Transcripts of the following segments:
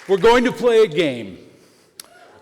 We're going to play a game.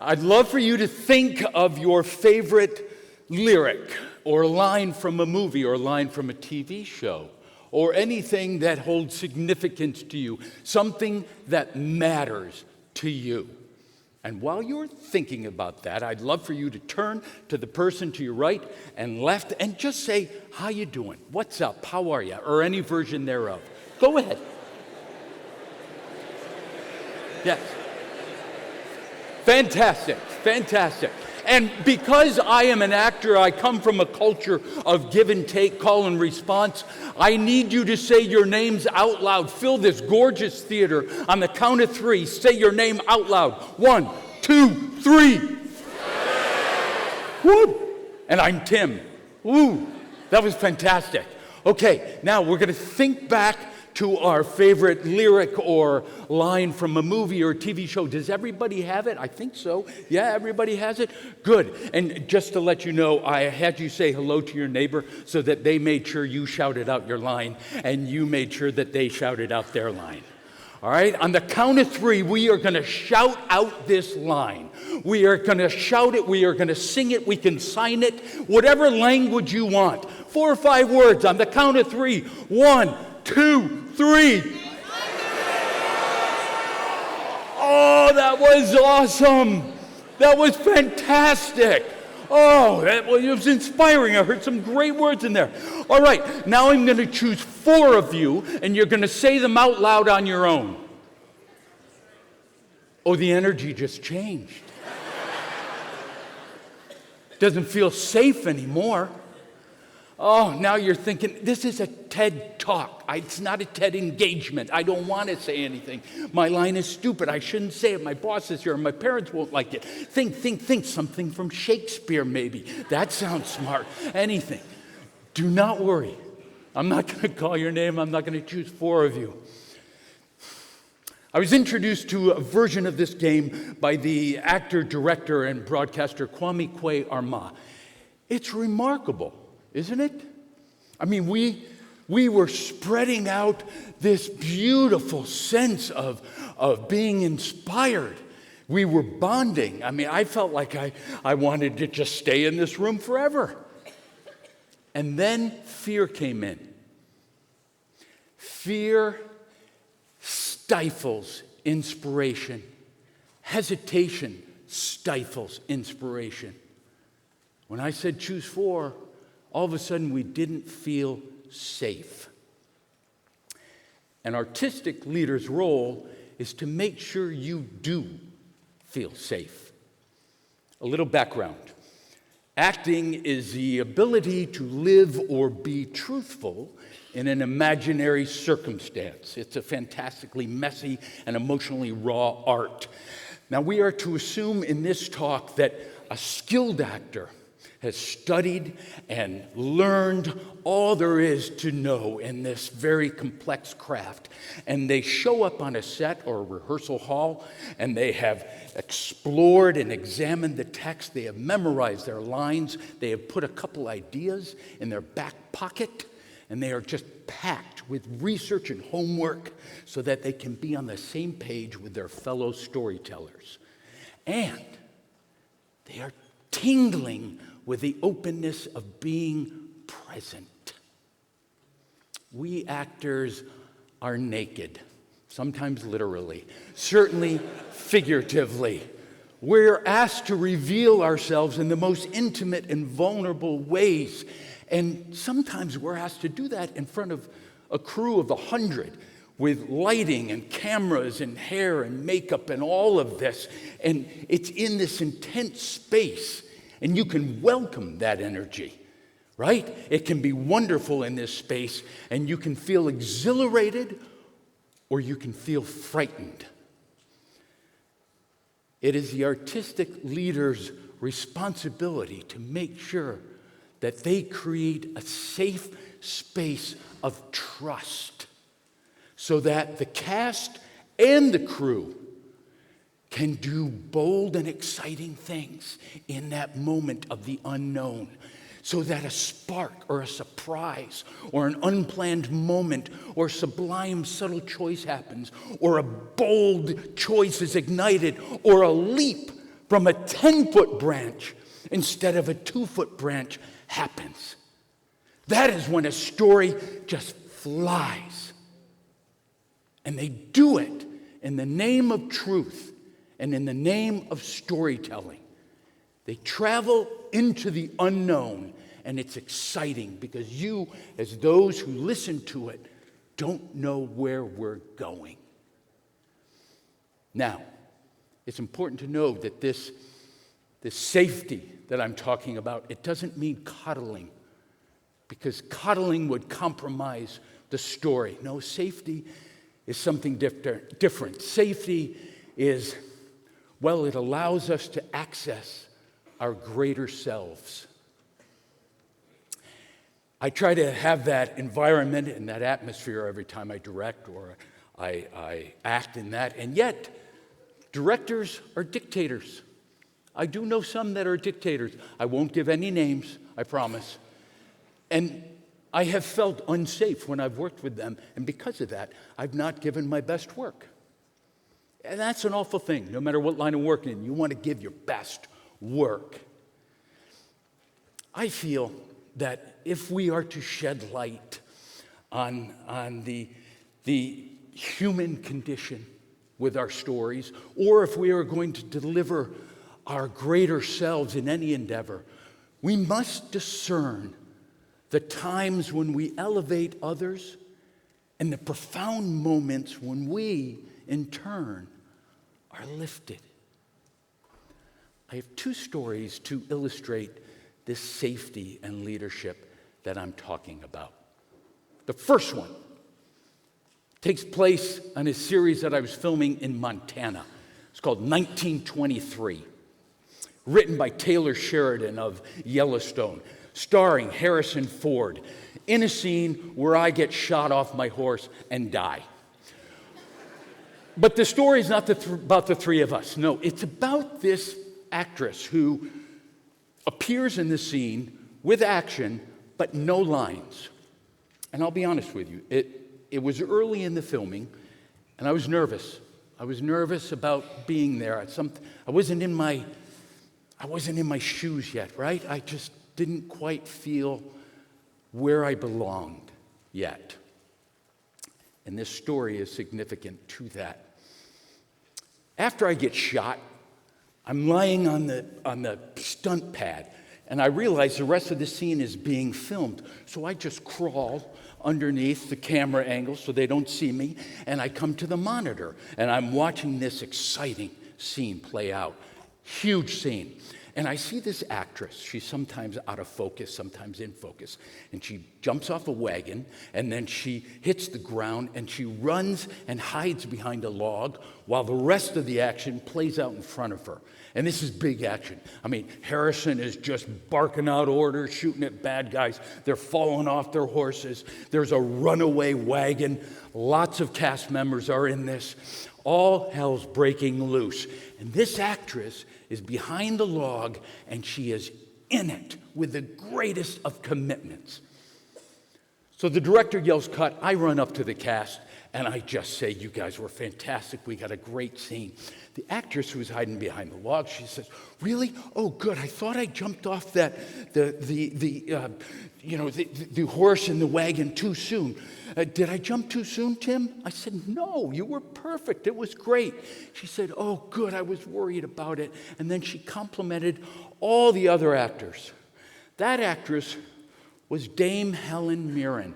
I'd love for you to think of your favorite lyric or line from a movie or line from a TV show or anything that holds significance to you, something that matters to you. And while you're thinking about that, I'd love for you to turn to the person to your right and left and just say, "How you doing? What's up? How are you?" Or any version thereof. Go ahead. Yes. Fantastic, fantastic. And because I am an actor, I come from a culture of give and take, call and response. I need you to say your names out loud. Fill this gorgeous theater. On the count of three, say your name out loud. 1, 2, 3. Woo! And I'm Tim. Woo! That was fantastic. Okay, now we're going to think back to our favorite lyric or line from a movie or a TV show. Does everybody have it? I think so. Yeah, everybody has it? Good. And just to let you know, I had you say hello to your neighbor so that they made sure you shouted out your line and you made sure that they shouted out their line. All right? On the count of three, we are going to shout out this line. We are going to shout it. We are going to sing it. We can sign it. Whatever language you want. 4 or 5 words on the count of three. 1, 2, 3. Oh, that was awesome. That was fantastic. Oh, it was inspiring. I heard some great words in there. All right, now I'm going to choose 4 of you, and you're going to say them out loud on your own. Oh, the energy just changed. Doesn't feel safe anymore. Oh, now you're thinking, this is a TED talk. It's not a TED engagement. I don't want to say anything. My line is stupid. I shouldn't say it. My boss is here. My parents won't like it. Think. Something from Shakespeare, maybe. That sounds smart. Anything. Do not worry. I'm not going to call your name. I'm not going to choose 4 of you. I was introduced to a version of this game by the actor, director, and broadcaster Kwame Kwei-Armah. It's remarkable. Isn't it? I mean, we were spreading out this beautiful sense of being inspired. We were bonding. I mean, I felt like I wanted to just stay in this room forever. And then fear came in. Fear stifles inspiration. Hesitation stifles inspiration. When I said choose 4, all of a sudden, we didn't feel safe. An artistic leader's role is to make sure you do feel safe. A little background. Acting is the ability to live or be truthful in an imaginary circumstance. It's a fantastically messy and emotionally raw art. Now, we are to assume in this talk that a skilled actor has studied and learned all there is to know in this very complex craft. And they show up on a set or a rehearsal hall, and they have explored and examined the text. They have memorized their lines. They have put a couple ideas in their back pocket, and they are just packed with research and homework so that they can be on the same page with their fellow storytellers. And they are tingling with the openness of being present. We actors are naked, sometimes literally, certainly figuratively. We're asked to reveal ourselves in the most intimate and vulnerable ways. And sometimes we're asked to do that in front of a crew of 100 with lighting and cameras and hair and makeup and all of this. And it's in this intense space. And you can welcome that energy, right? It can be wonderful in this space, and you can feel exhilarated or you can feel frightened. It is the artistic leader's responsibility to make sure that they create a safe space of trust so that the cast and the crew can do bold and exciting things in that moment of the unknown. so that a spark or a surprise or an unplanned moment or sublime subtle choice happens, or a bold choice is ignited, or a leap from a 10-foot branch instead of a 2-foot branch happens. That is when a story just flies. And they do it in the name of truth and in the name of storytelling. They travel into the unknown, and it's exciting because you, as those who listen to it, don't know where we're going. Now, it's important to know that this safety that I'm talking about, it doesn't mean coddling, because coddling would compromise the story. No, safety is something different. Safety is, well, it allows us to access our greater selves. I try to have that environment and that atmosphere every time I direct or I act in that, and yet directors are dictators. I do know some that are dictators. I won't give any names, I promise. And I have felt unsafe when I've worked with them, and because of that, I've not given my best work. And that's an awful thing. No matter what line of work you're in, you want to give your best work. I feel that if we are to shed light on the human condition with our stories, or if we are going to deliver our greater selves in any endeavor, we must discern the times when we elevate others and the profound moments when we, in turn, are lifted. I have 2 stories to illustrate this safety and leadership that I'm talking about. The first one takes place on a series that I was filming in Montana. It's called 1923, written by Taylor Sheridan of Yellowstone, starring Harrison Ford, in a scene where I get shot off my horse and die. But the story is not about the 3 of us. No, it's about this actress who appears in the scene with action, but no lines. And I'll be honest with you, it was early in the filming, and I was nervous. I was nervous about being there. I wasn't in my shoes yet, right? I just didn't quite feel where I belonged yet. And this story is significant to that. After I get shot, I'm lying on the stunt pad, and I realize the rest of the scene is being filmed. So I just crawl underneath the camera angle so they don't see me, and I come to the monitor, and I'm watching this exciting scene play out. Huge scene. And I see this actress. She's sometimes out of focus, sometimes in focus. And she jumps off a wagon, and then she hits the ground, and she runs and hides behind a log while the rest of the action plays out in front of her. And this is big action. I mean, Harrison is just barking out orders, shooting at bad guys. They're falling off their horses. There's a runaway wagon. Lots of cast members are in this. All hell's breaking loose. And this actress is behind the log, and she is in it with the greatest of commitments. So the director yells cut. I run up to the cast, and I just say, you guys were fantastic. We got a great scene. The actress who was hiding behind the log, she says, really? Oh, good. I thought I jumped off the horse and the wagon too soon. Did I jump too soon, Tim? I said, no, you were perfect. It was great. She said, oh, good. I was worried about it. And then she complimented all the other actors. That actress was Dame Helen Mirren.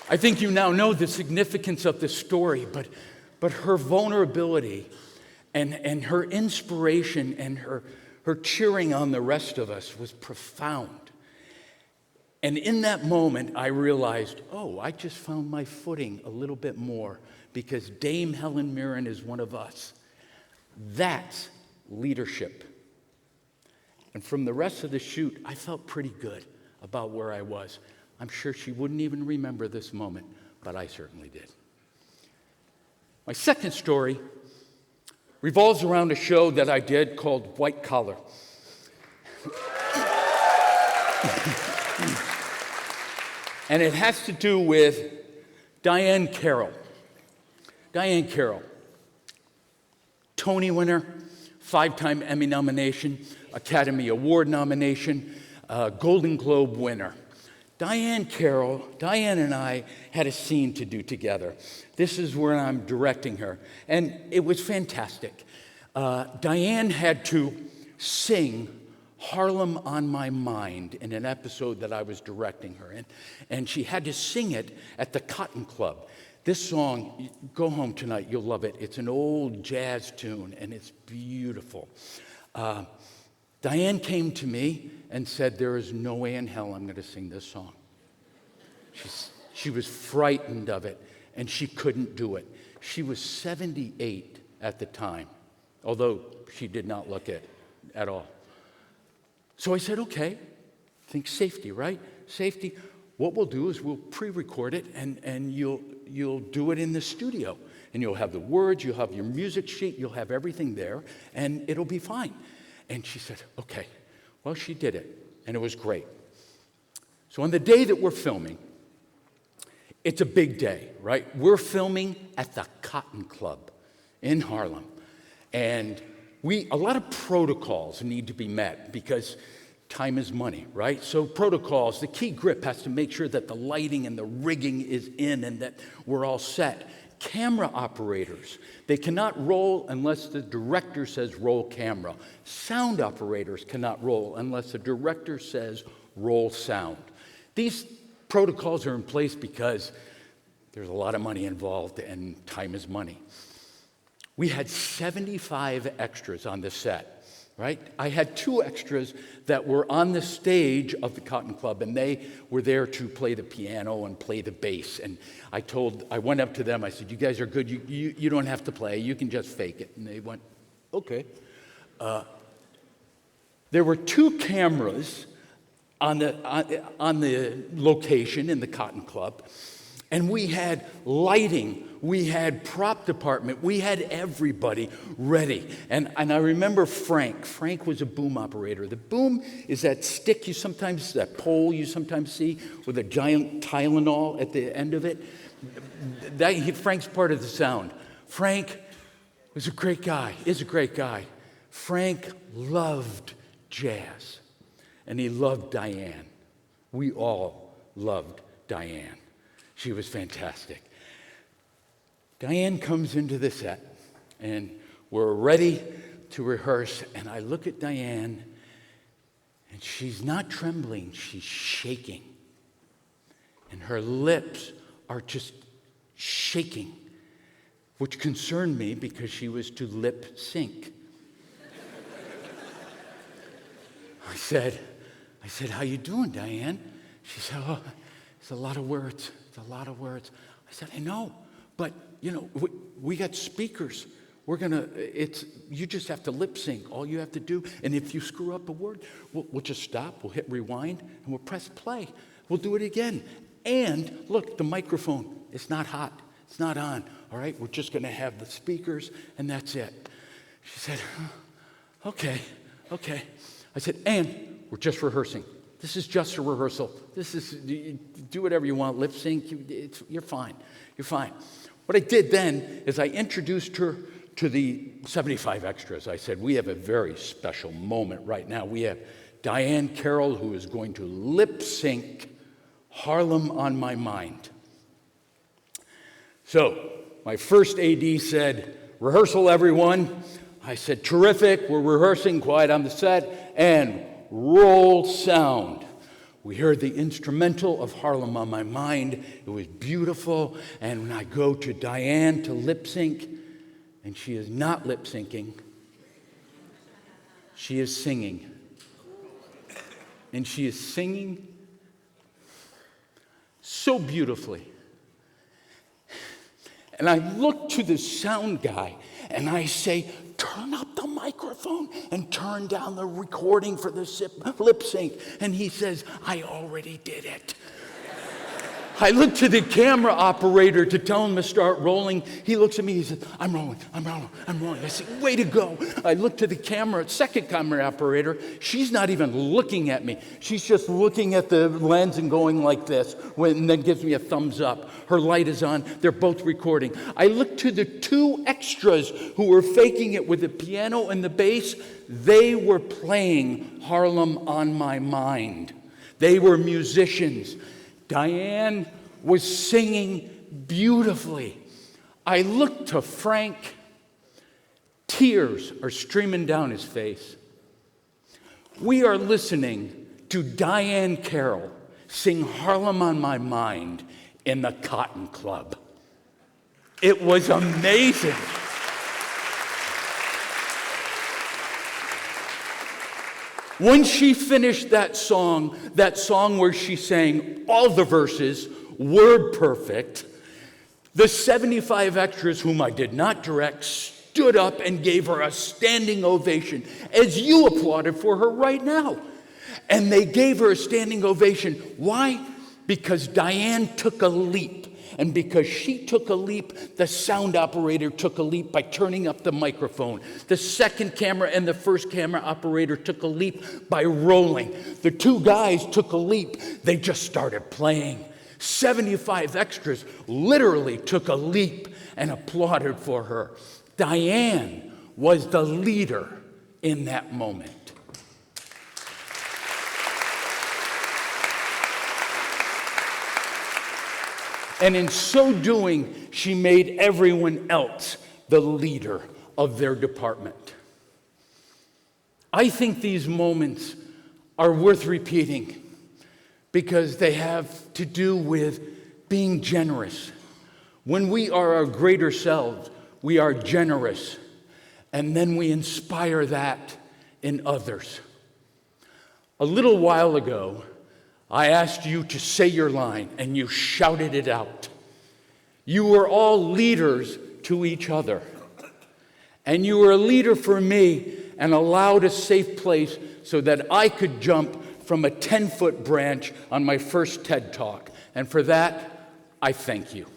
I think you now know the significance of this story, but her vulnerability and her inspiration and her cheering on the rest of us was profound. And in that moment, I realized, oh, I just found my footing a little bit more because Dame Helen Mirren is one of us. That's leadership. And from the rest of the shoot, I felt pretty good about where I was. I'm sure she wouldn't even remember this moment, but I certainly did. My second story revolves around a show that I did called White Collar. And it has to do with Diane Carroll. Diane Carroll, Tony winner, 5-time Emmy nomination, Academy Award nomination, Golden Globe winner. Diane Carroll, Diane and I had a scene to do together. This is where I'm directing her, and it was fantastic. Diane had to sing Harlem on My Mind in an episode that I was directing her in, and she had to sing it at the Cotton Club. This song, go home tonight, you'll love it. It's an old jazz tune, and it's beautiful. Diane came to me and said, there is no way in hell I'm going to sing this song. She was frightened of it, and she couldn't do it. She was 78 at the time, although she did not look it at all. So I said, okay, think safety, right? Safety. What we'll do is we'll pre-record it, and you'll do it in the studio. And you'll have the words, you'll have your music sheet, you'll have everything there, and it'll be fine. And she said, okay. Well, she did it, and it was great. So on the day that we're filming, it's a big day, right? We're filming at the Cotton Club in Harlem. And a lot of protocols need to be met because time is money, right? So protocols, the key grip has to make sure that the lighting and the rigging is in and that we're all set. Camera operators, they cannot roll unless the director says roll camera. Sound operators cannot roll unless the director says roll sound. These protocols are in place because there's a lot of money involved and time is money. We had 75 extras on the set, right? I had 2 extras that were on the stage of the Cotton Club, and they were there to play the piano and play the bass. And I went up to them, I said, you guys are good, you don't have to play, you can just fake it. And they went, okay. There were 2 cameras on the location in the Cotton Club, and we had lighting, we had prop department, we had everybody ready. And I remember Frank. Frank was a boom operator. The boom is that stick that pole you sometimes see with a giant Tylenol at the end of it. Frank's part of the sound. Frank was a great guy, is a great guy. Frank loved jazz, and he loved Diane. We all loved Diane. She was fantastic. Diane comes into the set, and we're ready to rehearse, and I look at Diane, and she's not trembling, she's shaking. And her lips are just shaking, which concerned me because she was to lip sync. I said, how you doing, Diane? She said, oh, it's a lot of words. It's a lot of words. I said, I know, but we got speakers. You just have to lip sync. All you have to do, and if you screw up a word, we'll just stop, we'll hit rewind, and we'll press play. We'll do it again. And look, the microphone, it's not hot. It's not on. All right, we're just going to have the speakers, and that's it. She said, okay. I said, and we're just rehearsing. This is just a rehearsal. Do whatever you want, lip sync, you're fine. You're fine. What I did then is I introduced her to the 75 extras. I said, we have a very special moment right now. We have Diane Carroll, who is going to lip sync Harlem on My Mind. So my first AD said, rehearsal, everyone. I said, terrific, we're rehearsing, quiet on the set, and roll sound. We heard the instrumental of Harlem on My Mind. It was beautiful. And when I go to Diane to lip sync, and she is not lip syncing, she is singing. And she is singing so beautifully. And I look to the sound guy and I say, turn up the microphone and turn down the recording for the lip sync. And he says, I already did it. I look to the camera operator to tell him to start rolling. He looks at me, he says, I'm rolling. I say, way to go. I look to the second camera operator. She's not even looking at me. She's just looking at the lens and going like this, and then gives me a thumbs up. Her light is on. They're both recording. I look to the two extras who were faking it with the piano and the bass. They were playing Harlem on My Mind. They were musicians. Diane was singing beautifully. I looked to Frank. Tears are streaming down his face. We are listening to Diane Carroll sing Harlem on My Mind in the Cotton Club. It was amazing. When she finished that song where she sang all the verses, word perfect, the 75 extras whom I did not direct stood up and gave her a standing ovation, as you applauded for her right now. And they gave her a standing ovation. Why? Because Diane took a leap. And because she took a leap, the sound operator took a leap by turning up the microphone. The second camera and the first camera operator took a leap by rolling. The two guys took a leap. They just started playing. 75 extras literally took a leap and applauded for her. Diane was the leader in that moment. And in so doing, she made everyone else the leader of their department. I think these moments are worth repeating because they have to do with being generous. When we are our greater selves, we are generous, and then we inspire that in others. A little while ago, I asked you to say your line, and you shouted it out. You were all leaders to each other. And you were a leader for me and allowed a safe place so that I could jump from a 10-foot branch on my first TED Talk. And for that, I thank you.